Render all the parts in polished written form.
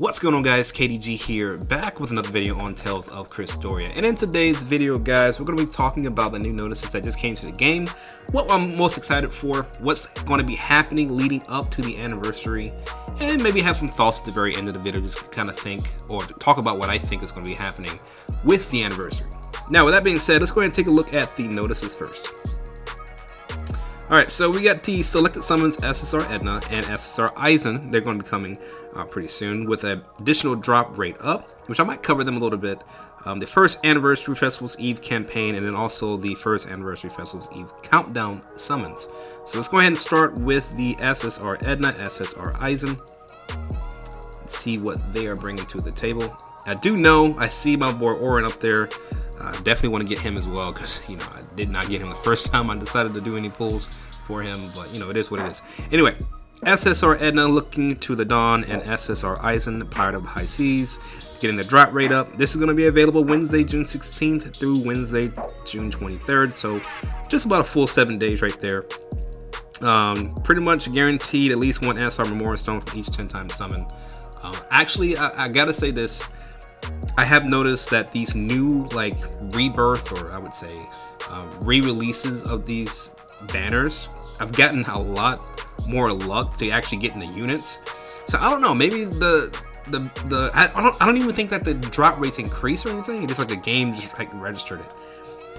What's going on, guys? KDG here, back with another video on Tales of Crestoria. And in today's video, guys, we're going to be talking about the new notices that just came to the game, what I'm most excited for, what's going to be happening leading up to the anniversary, and maybe have some thoughts at the very end of the video, just kind of think or talk about what I think is going to be happening with the anniversary. Now, with that being said, let's go ahead and take a look at the notices first. Alright, so we got the selected summons SSR Edna and SSR Eizen. They're going to be coming pretty soon with an additional drop rate up, which I might cover them a little bit. The first Anniversary Festival's Eve campaign, and then also the first Anniversary Festival's Eve countdown summons. So let's go ahead and start with the SSR Edna, SSR Eizen. Let's see what they are bringing to the table. I do know, I see my boy Orin up there. I definitely want to get him as well, because, you know, I did not get him the first time I decided to do any pulls for him, but, you know, it is what it is. Anyway, SSR Edna looking to the dawn, and SSR Eizen, Pirate of the High Seas, getting the drop rate up. This is going to be available Wednesday, June 16th through Wednesday, June 23rd, so just about a full 7 days right there. Pretty much guaranteed at least one SR Memorial Stone for each 10-time summon. Actually, I gotta say this. I have noticed that these new, like, rebirth, or I would say re-releases of these banners, I've gotten a lot more luck to actually getting the units. So I don't know, maybe I don't even think that the drop rates increase or anything. It's just like the game just like registered it.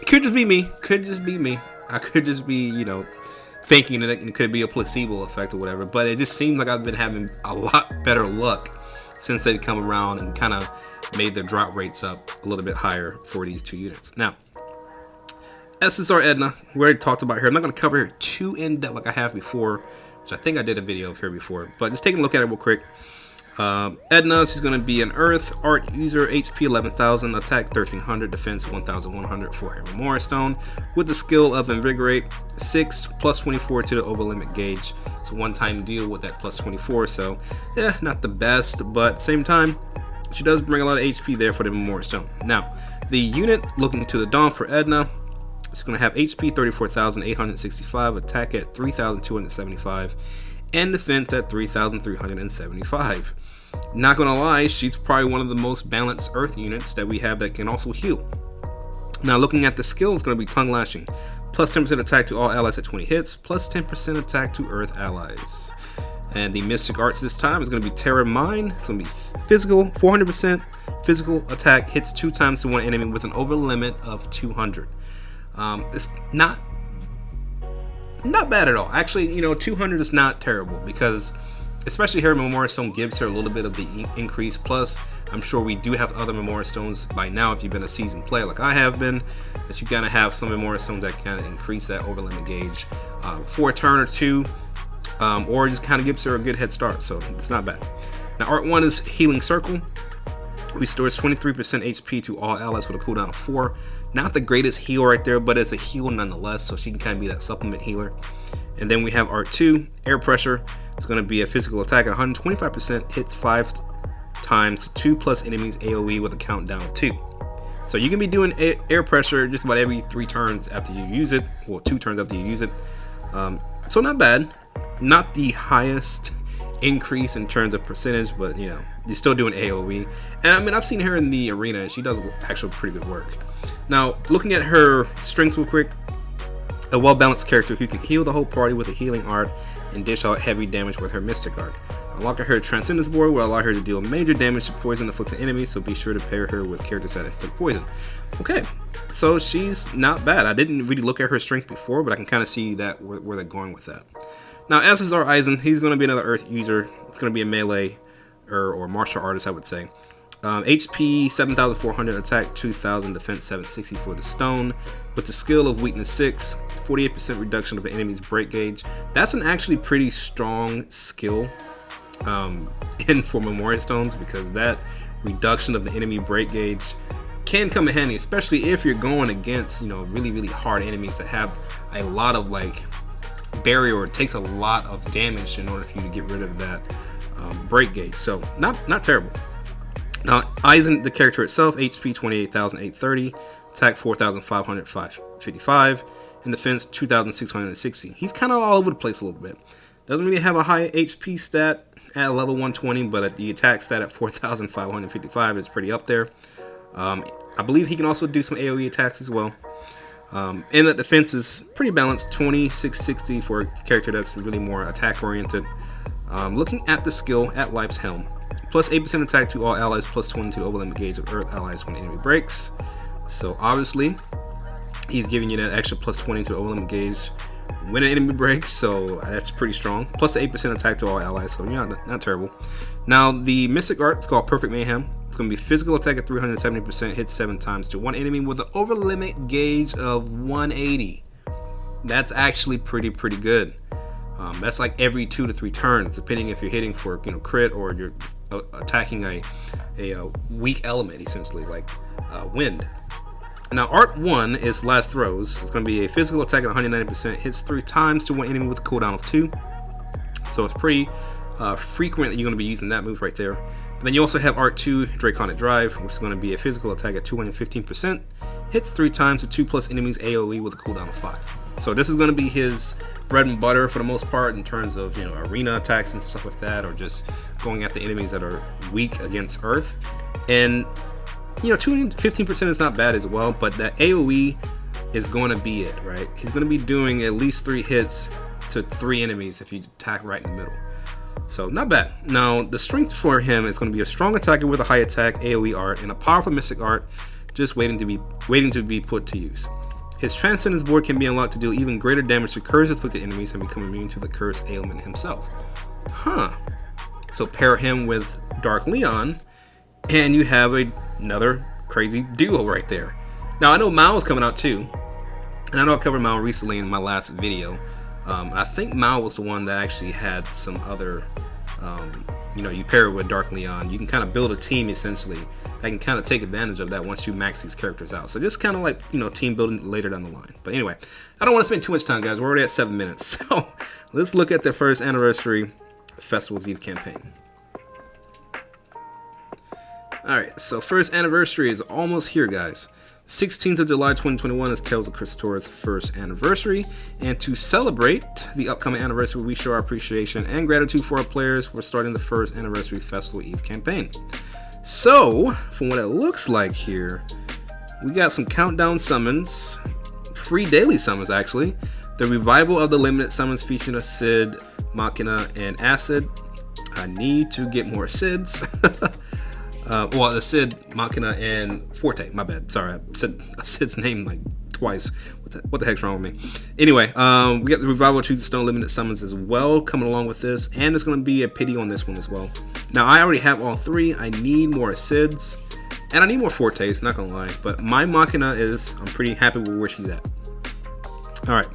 It could just be me. Could just be me. I could just be, you know, thinking that it could be a placebo effect or whatever. But it just seems like I've been having a lot better luck since they've come around and kind of made the drop rates up a little bit higher for these two units. Now, SSR Edna, we already talked about her. I'm not going to cover her too in depth like I have before, which I think I did a video of her before, but just taking a look at it real quick. Edna, she's going to be an Earth Art user, HP 11,000, attack 1,300, defense 1,100 for her Memorial Stone, with the skill of Invigorate 6 plus 24 to the over limit gauge. It's a one-time deal with that plus 24, so yeah, not the best, but at the same time, she does bring a lot of HP there for the Memorial Stone. Now, the unit looking to the dawn for Edna, it's going to have HP 34,865, attack at 3,275, and defense at 3,375. Not going to lie, she's probably one of the most balanced Earth units that we have that can also heal. Now, looking at the skill, it's going to be Tongue Lashing, plus 10% attack to all allies at 20 hits, plus 10% attack to Earth allies. And the Mystic Arts this time is going to be Terror Mind. It's going to be physical, 400% physical attack, hits 2 times to one enemy with an over limit of 200. It's not bad at all. Actually, you know, 200 is not terrible, because especially her Memorial Stone gives her a little bit of the increase. Plus, I'm sure we do have other Memorial Stones by now, if you've been a seasoned player like I have been, that you gotta have some Memorial Stones that kind of increase that over limit gauge for a turn or two. Or just kind of gives her a good head start, so it's not bad. Now, Art 1 is Healing Circle. Restores 23% HP to all allies with a cooldown of 4. Not the greatest heal right there, but it's a heal nonetheless, so she can kind of be that supplement healer. And then we have Art 2, Air Pressure. It's going to be a physical attack at 125%, hits 5 times, 2 plus enemies AoE with a countdown of 2. So you can be doing air pressure just about every 3 turns after you use it, or 2 turns after you use it. So not bad. Not the highest increase in terms of percentage, but, you know, you're still doing AoE. And I mean, I've seen her in the arena, and she does actually pretty good work. Now, looking at her strengths real quick, a well-balanced character who can heal the whole party with a healing art and dish out heavy damage with her Mystic Art. Unlocking her Transcendence board will allow her to deal major damage to poison afflicted enemies, so be sure to pair her with characters that inflict poison. Okay, so she's not bad. I didn't really look at her strength before, but I can kind of see that where they're going with that. Now, SSR Eizen, he's going to be another Earth user. It's going to be a melee or martial artist, I would say. HP 7,400, attack 2,000, defense 760 for the stone. With the skill of weakness 6, 48% reduction of an enemy's break gauge. That's an actually pretty strong skill for Memorial Stones, because that reduction of the enemy break gauge can come in handy, especially if you're going against, you know, really, really hard enemies that have a lot of, like, barrier, or it takes a lot of damage in order for you to get rid of that break gauge. So not terrible. Now, Eizen, the character itself, HP 28,830, attack 4,555, and defense 2,660. He's kind of all over the place a little bit. Doesn't really have a high HP stat, at level 120, but at the attack stat at 4,555 is pretty up there. I believe he can also do some AoE attacks as well. And the defense is pretty balanced, 2660 for a character that's really more attack oriented. Looking at the skill at Life's Helm, plus 8% attack to all allies, plus 20 to the overlimit gauge of Earth allies when enemy breaks. So obviously, he's giving you that extra plus 20 to the overlimit gauge when an enemy breaks, so that's pretty strong. Plus 8% attack to all allies, so you're not terrible. Now, the Mystic Art is called Perfect Mayhem. It's going to be physical attack at 370%, hits 7 times to one enemy with an overlimit gauge of 180. That's actually pretty good. That's like every 2 to 3 turns, depending if you're hitting for crit or you're attacking a weak element, essentially like wind. Now, Art 1 is Last Throws. It's going to be a physical attack at 190%, hits 3 times to one enemy with a cooldown of 2. So it's pretty frequent that you're going to be using that move right there. But then you also have Art 2, Draconic Drive, which is going to be a physical attack at 215%, hits 3 times to 2 plus enemies AoE with a cooldown of 5. So this is going to be his bread and butter for the most part in terms of arena attacks and stuff like that, or just going after enemies that are weak against Earth. And 215% is not bad as well, but that AoE is going to be it, right? He's going to be doing at least 3 hits to 3 enemies if you attack right in the middle. So not bad. Now, the strength for him is going to be a strong attacker with a high attack AoE art and a powerful mystic art just waiting to be put to use. His Transcendence board can be unlocked to deal even greater damage to curse-afflicted enemies and become immune to the curse ailment himself. So pair him with Dark Leon, and you have another crazy duo right there. Now, I know Mao is coming out too, and I know I covered Mao recently in my last video. I think Mao was the one that actually had some other, you pair it with Dark Leon. You can kind of build a team essentially that can kind of take advantage of that once you max these characters out. So just kind of like, team building later down the line. But anyway, I don't want to spend too much time, guys. We're already at 7 minutes. So let's look at the first anniversary Festival's Eve campaign. Alright, so first anniversary is almost here, guys. 16th of July 2021 is Tales of Crestoria's first anniversary, and to celebrate the upcoming anniversary, we show our appreciation and gratitude for our players. We're starting the first anniversary Festival Eve campaign. So, from what it looks like here, we got some countdown summons, free daily summons actually, the revival of the limited summons featuring a Sid, Machina, and Acid. I need to get more Sids. Well, the Sid, Machina, and Forte. My bad. Sorry, I said Sid's name like twice. What the heck's wrong with me? Anyway, we got the Revival of Truth and Stone limited summons as well coming along with this, and there's going to be a pity on this one as well. Now, I already have all 3. I need more Sids, and I need more Fortes, not going to lie. But my Machina I'm pretty happy with where she's at. All right.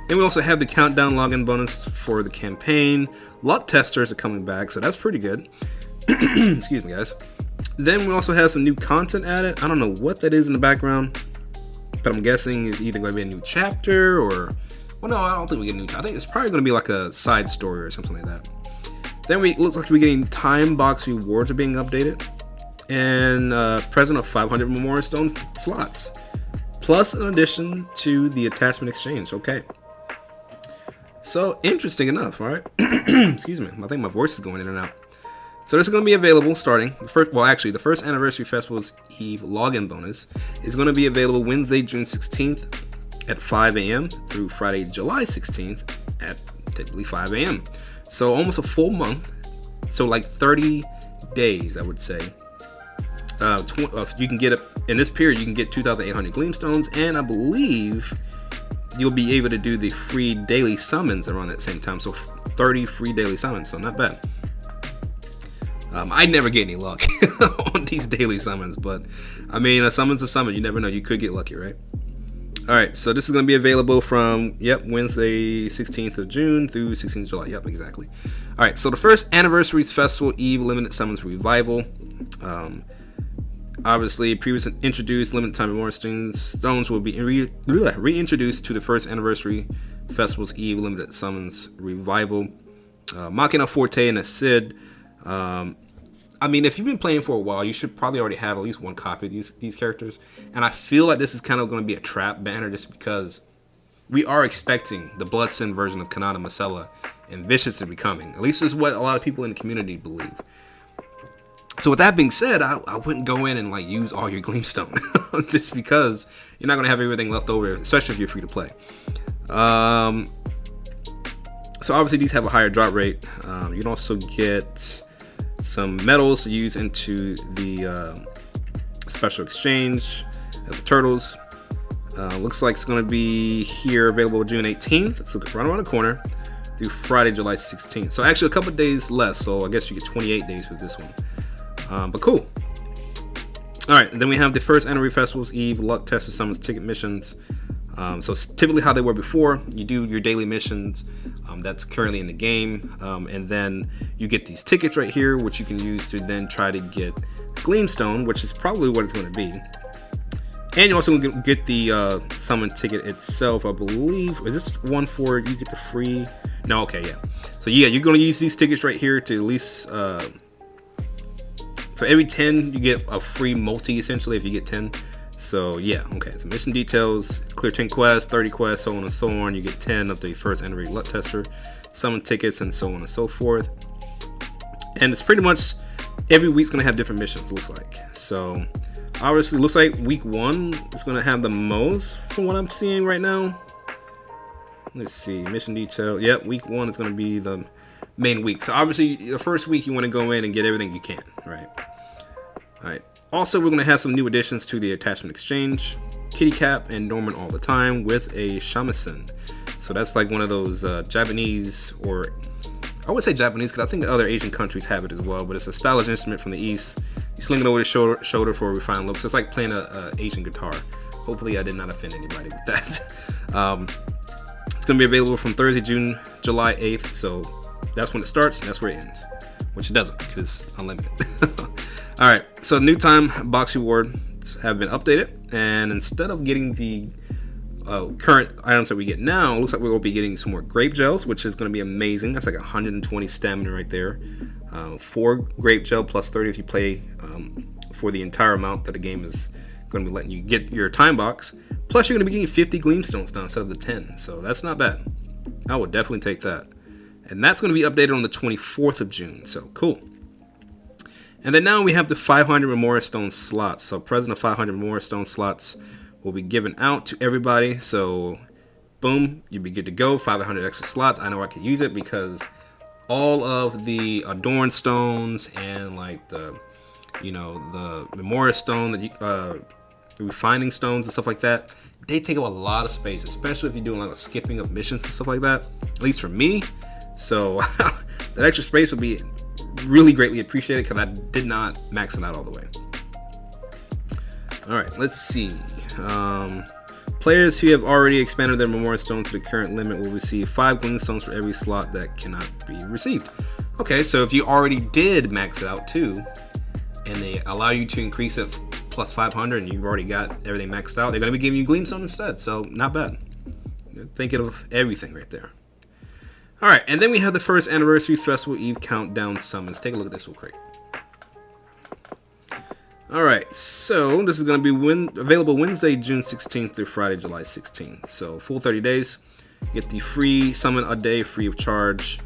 Then we also have the countdown login bonus for the campaign. Luck testers are coming back, so that's pretty good. Excuse me, guys. Then we also have some new content added. I don't know what that is in the background, but I'm guessing it's either going to be a new chapter or... Well, no, I don't think we get a new chapter. I think it's probably going to be like a side story or something like that. Then it looks like we're getting time box rewards are being updated. And present of 500 Memorial Stone slots. Plus an addition to the attachment exchange. Okay. So, interesting enough, alright? Excuse me. I think my voice is going in and out. So this is going to be available starting the first anniversary Festival's Eve login bonus is going to be available Wednesday, June 16th at 5 a.m. through Friday, July 16th at typically 5 a.m. So almost a full month. So like 30 days, I would say. You can get in this period, you can get 2,800 gleam stones, and I believe you'll be able to do the free daily summons around that same time. So 30 free daily summons, so not bad. I never get any luck on these daily summons, but I mean, a summon's a summon. You never know. You could get lucky, right? All right, so this is going to be available from, Wednesday, 16th of June through 16th of July. Yep, exactly. All right, so the first anniversary's Festival Eve Limited Summons Revival. Obviously, previously introduced limited time Memorial Stones will be reintroduced to the first anniversary Festival's Eve Limited Summons Revival. Machina, Forte, and a Sid. I mean, if you've been playing for a while, you should probably already have at least one copy of these characters. And I feel like this is kind of going to be a trap banner just because we are expecting the Bloodsin version of Kanata, Misela, and Vicious to be coming. At least this is what a lot of people in the community believe. So with that being said, I wouldn't go in and like use all your Gleamstone just because you're not going to have everything left over, especially if you're free to play. So obviously these have a higher drop rate. You can also get some metals to use into the special exchange of the turtles. Looks like it's going to be here available June 18th. So right around the corner through Friday, July 16th. So actually a couple days less. So I guess you get 28 days with this one. But cool. All right, and then we have the first Anniversary Festivals Eve luck test for summons ticket missions. So typically how they were before, you do your daily missions. That's currently in the game, and then you get these tickets right here, which you can use to then try to get Gleamstone, which is probably what it's going to be. And you also get the summon ticket itself, I believe. Is this one for you get the free? No, okay, yeah. So yeah, you're going to use these tickets right here to at least. So every 10, you get a free multi essentially if you get 10. So yeah, okay, so mission details, clear 10 quests, 30 quests, so on and so on. You get 10 of the first anniversary luck tester, summon tickets, and so on and so forth. And it's pretty much every week's gonna have different missions, looks like. So obviously looks like week 1 is gonna have the most from what I'm seeing right now. Let's see, mission detail. Yep, week 1 is gonna be the main week. So obviously the first week you want to go in and get everything you can, right? All right. Also, we're going to have some new additions to the attachment exchange. Kitty Cap and Norman all the time with a shamisen. So that's like one of those Japanese, or I would say Japanese because I think other Asian countries have it as well, but it's a stylish instrument from the East. You sling it over the shoulder for a refined look. So it's like playing a Asian guitar. Hopefully I did not offend anybody with that. It's going to be available from Thursday, July 8th. So that's when it starts and that's where it ends. Which it doesn't because it's unlimited. Alright, so new time box rewards have been updated, and instead of getting the current items that we get now, it looks like we will be getting some more grape gels, which is going to be amazing. That's like 120 stamina right there. 4 grape gel plus 30 if you play for the entire amount that the game is going to be letting you get your time box. Plus you're going to be getting 50 Gleamstones now instead of the 10, so that's not bad. I would definitely take that. And that's going to be updated on the 24th of June, so cool. And then now we have the 500 Memorial Stone slots. So present of 500 Memorial Stone slots will be given out to everybody. So boom, you'll be good to go. 500 extra slots. I know I could use it because all of the Adorn Stones and like the, you know, the Memorial Stone, the Refining Stones and stuff like that, they take up a lot of space, especially if you're doing a lot of skipping of missions and stuff like that. At least for me. So that extra space will be really greatly appreciated because I did not max it out all the way. Alright, let's see. Players who have already expanded their Memorial Stone to the current limit will receive 5 Gleam Stones for every slot that cannot be received. Okay, so if you already did max it out too, and they allow you to increase it plus 500 and you've already got everything maxed out, they're going to be giving you Gleam Stone instead, so not bad. Thinking of everything right there. Alright, and then we have the first Anniversary Festival Eve Countdown Summons. Take a look at this real quick. Alright, so this is going to be available Wednesday, June 16th through Friday, July 16th. So full 30 days. You get the free summon a day free of charge.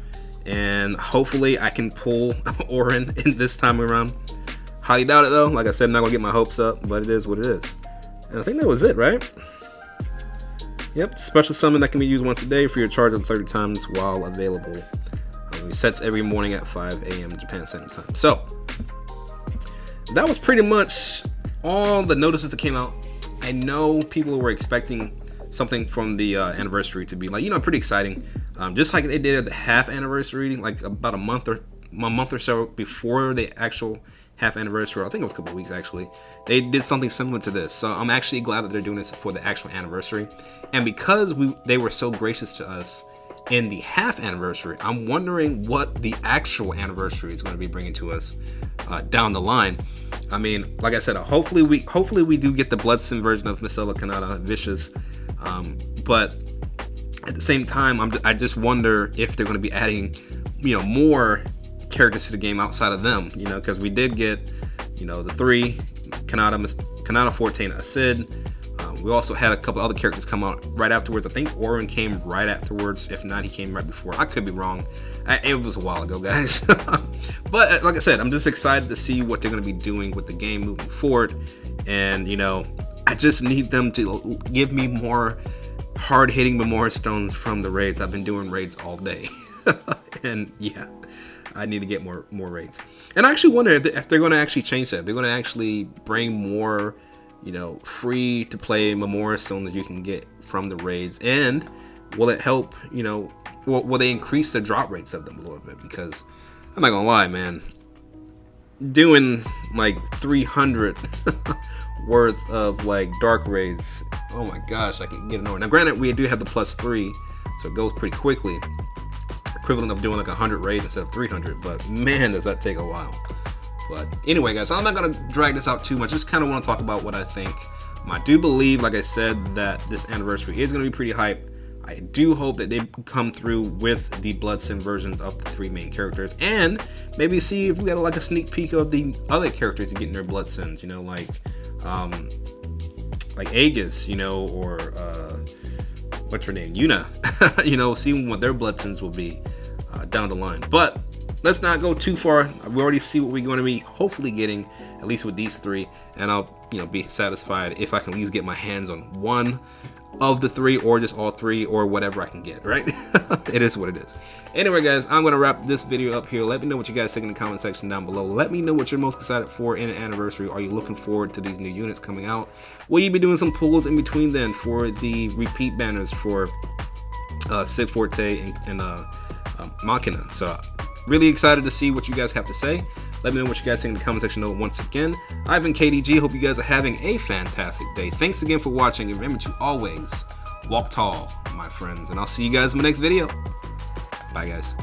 And hopefully I can pull Orin in this time around. Highly doubt it though. Like I said, I'm not going to get my hopes up, but it is what it is. And I think that was it, right? Yep, special summon that can be used once a day for your charge of 30 times while available. Resets every morning at 5 a.m. Japan Standard Time. So, that was pretty much all the notices that came out. I know people were expecting something from the anniversary to be like, you know, pretty exciting. Just like they did at the half anniversary, like about a month or so before the actual half anniversary. I think it was a couple of weeks actually. They did something similar to this, so I'm actually glad that they're doing this for the actual anniversary. And because they were so gracious to us in the half anniversary, I'm wondering what the actual anniversary is going to be bringing to us down the line. I mean, like I said, hopefully we do get the Bloodsin version of Misela, Kanata, Vicious, but at the same time, I just wonder if they're going to be adding, you know, more characters to the game outside of them, you know, because we did get, you know, the 3 Kanata, Forte, and Acid. We also had a couple other characters come out right afterwards. I think Orin came right afterwards. If not, he came right before. I could be wrong. It was a while ago, guys. But like I said, I'm just excited to see what they're going to be doing with the game moving forward. And, you know, I just need them to give me more hard-hitting Memoria stones from the raids. I've been doing raids all day. And yeah, I need to get more raids. And I actually wonder if they're going to actually change that. They're going to actually bring more, you know, free to play Memoria stone that you can get from the raids. And will it help, you know, will they increase the drop rates of them a little bit? Because I'm not gonna lie, man, doing like 300 worth of like dark raids, oh my gosh, I can get an order. Now granted, we do have the +3, so it goes pretty quickly, equivalent of doing like 100 raids instead of 300, but man, does that take a while. But anyway, guys, I'm not going to drag this out too much. Just kind of want to talk about what I think. I do believe, like I said, that this anniversary is going to be pretty hype. I do hope that they come through with the Bloodsin versions of the 3 main characters, and maybe see if we got like a sneak peek of the other characters getting their Bloodsins. You know, like Aegis, you know, or what's her name, Yuna. You know, seeing what their Bloodsins will be down the line. But let's not go too far. We already see what we're going to be hopefully getting, at least with these 3, and I'll, you know, be satisfied if I can at least get my hands on one of the 3, or just all 3, or whatever I can get, right? It is what it is. Anyway, guys, I'm going to wrap this video up here. Let me know what you guys think in the comment section down below. Let me know what you're most excited for in an anniversary. Are you looking forward to these new units coming out? Will you be doing some pulls in between then for the repeat banners for Sid Forte and Machina? So really excited to see what you guys have to say. Let me know what you guys think in the comment section below. Once again, I've been KDG. Hope you guys are having a fantastic day. Thanks again for watching, and remember to always walk tall, my friends. And I'll see you guys in my next video. Bye, guys.